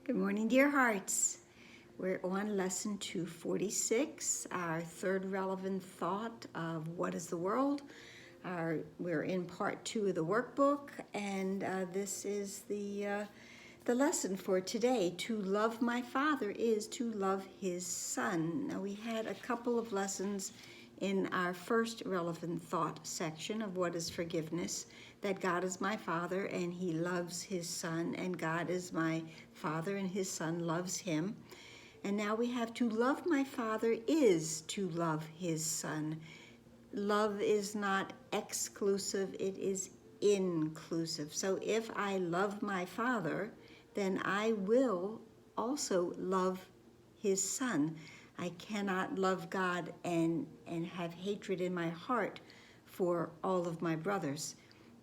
Good morning, dear hearts. We're on lesson 246, our third relevant thought of what is the world. We're in part 2 of the workbook, and this is the lesson for today. To love my Father is to love His Son. Now, we had a couple of lessons in our first relevant thought section of what is forgiveness, that God is my Father and He loves His Son, and God is my Father and His Son loves Him. And now we have to love my Father is to love His Son. Love is not exclusive, it is inclusive. So if I love my Father, then I will also love His Son. I cannot love God and have hatred in my heart for all of my brothers.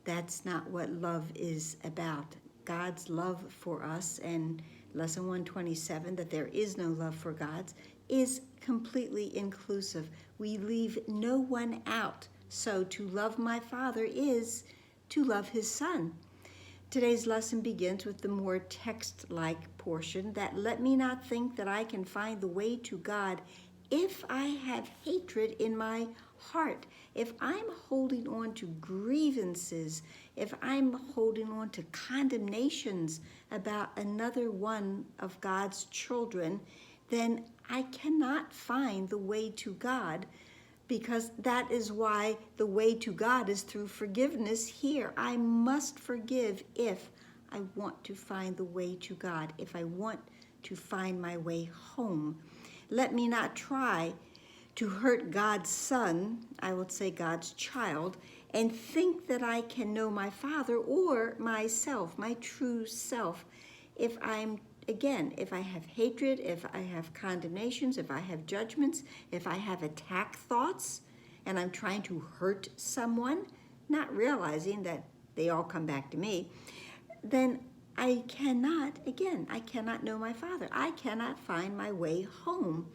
That's not what love is about. God's love for us, and lesson 127, that there is no love for God's, is completely inclusive. We leave no one out. So to love my Father is to love His Son. Today's lesson begins with the more text-like portion, that let me not think that I can find the way to God if I have hatred in my heart. If I'm holding on to grievances, if I'm holding on to condemnations about another one of God's children, then I cannot find the way to God, because that is why the way to God is through forgiveness here. I must forgive if I want to find the way to God, if I want to find my way home. Let me not try to hurt God's son, I would say God's child, and think that I can know my Father or myself, my true self, if if I have hatred, if I have condemnations, if I have judgments, if I have attack thoughts, and I'm trying to hurt someone, not realizing that they all come back to me, then I cannot know my Father. I cannot find my way home.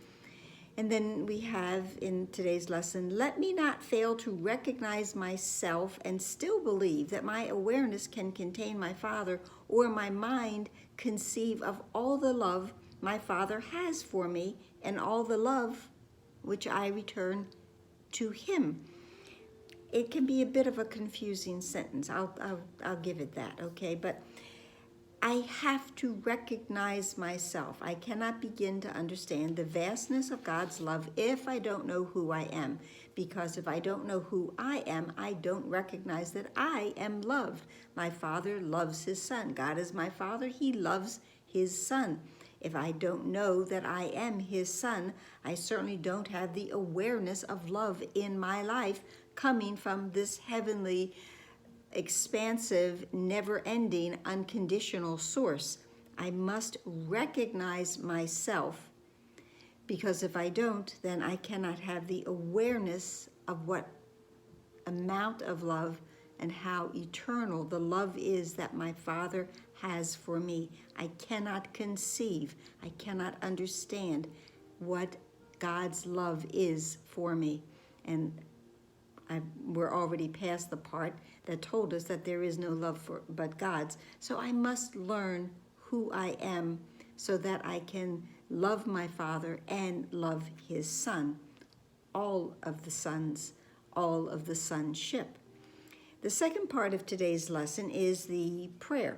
And then we have in today's lesson, let me not fail to recognize myself and still believe that my awareness can contain my Father, or my mind conceive of all the love my Father has for me and all the love which I return to Him. It can be a bit of a confusing sentence. I'll give it that, okay? But I have to recognize myself. I cannot begin to understand the vastness of God's love if I don't know who I am. Because if I don't know who I am, I don't recognize that I am loved. My Father loves His Son. God is my Father. He loves His Son. If I don't know that I am His Son, I certainly don't have the awareness of love in my life coming from this heavenly, expansive, never-ending, unconditional source. I must recognize myself, because if I don't, then I cannot have the awareness of what amount of love and how eternal the love is that my Father has for me. I cannot conceive, I cannot understand what God's love is for me. And we're already past the part that told us that there is no love but God's. So I must learn who I am so that I can love my Father and love His Son, all of the sons, all of the sonship. The second part of today's lesson is the prayer.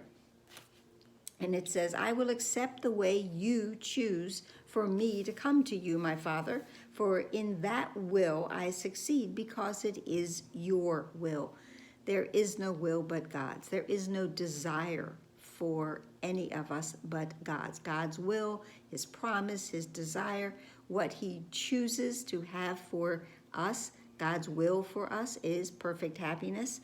And it says, I will accept the way you choose for me to come to you, my Father, for in that will I succeed, because it is your will. There is no will but God's. There is no desire for any of us but God's. God's will, His promise, His desire, what He chooses to have for us, God's will for us is perfect happiness.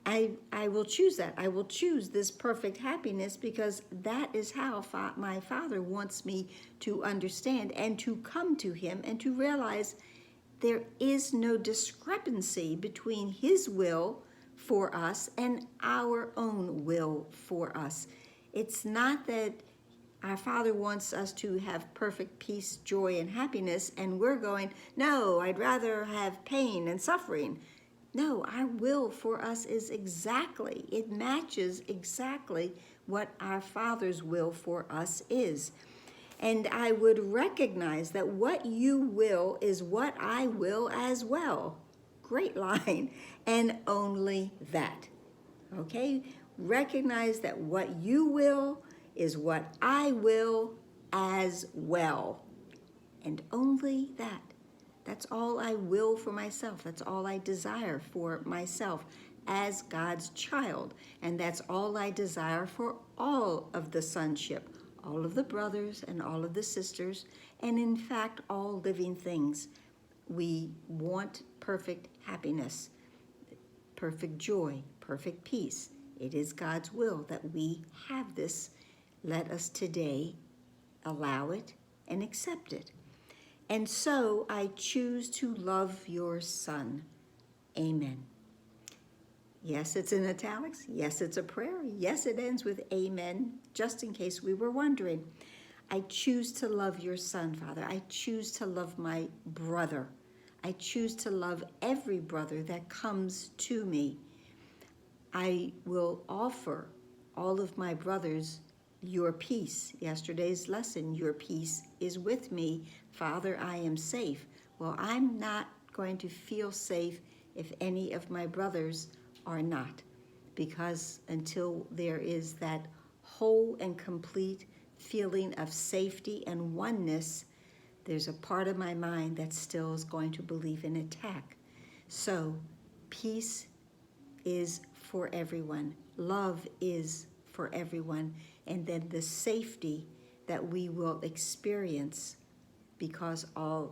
I will choose that. I will choose this perfect happiness, because that is how my Father wants me to understand and to come to Him and to realize there is no discrepancy between His will for us and our own will for us. It's not that our Father wants us to have perfect peace, joy, and happiness, and we're going, no, I'd rather have pain and suffering. No, our will for us is it matches exactly what our Father's will for us is. And I would recognize that what you will is what I will as well. Great line. And only that. Okay? Recognize that what you will is what I will as well. And only that. That's all I will for myself. That's all I desire for myself as God's child. And that's all I desire for all of the sonship, all of the brothers and all of the sisters, and in fact, all living things. We want perfect happiness, perfect joy, perfect peace. It is God's will that we have this. Let us today allow it and accept it. And so I choose to love your Son. Amen. Yes, it's in italics. Yes, it's a prayer. Yes, it ends with amen, just in case we were wondering. I choose to love your Son, Father. I choose to love my brother. I choose to love every brother that comes to me. I will offer all of my brothers your peace. Yesterday's lesson, your peace is with me. Father, I am safe. Well, I'm not going to feel safe if any of my brothers are not, because until there is that whole and complete feeling of safety and oneness, there's a part of my mind that still is going to believe in attack. So peace is for everyone. Love is for everyone. And then the safety that we will experience, because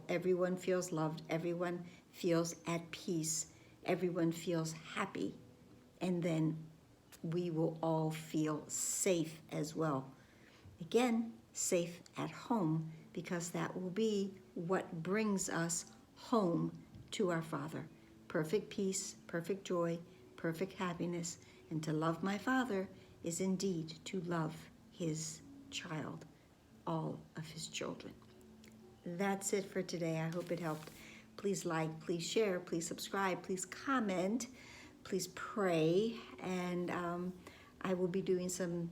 everyone feels loved, everyone feels at peace, everyone feels happy, and then we will all feel safe as well. Again, safe at home, because that will be what brings us home to our Father. Perfect peace, perfect joy, perfect happiness. And to love my Father is indeed to love his child, all of his children. That's it for today. I hope it helped. Please like, please share, please subscribe, please comment, please pray. And I will be doing some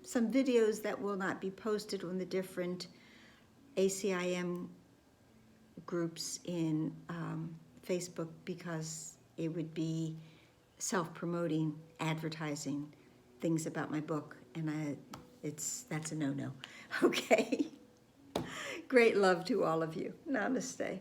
videos that will not be posted on the different ACIM groups in Facebook, because it would be self-promoting, advertising things about my book, and that's a no-no. Okay. Great love to all of you. Namaste.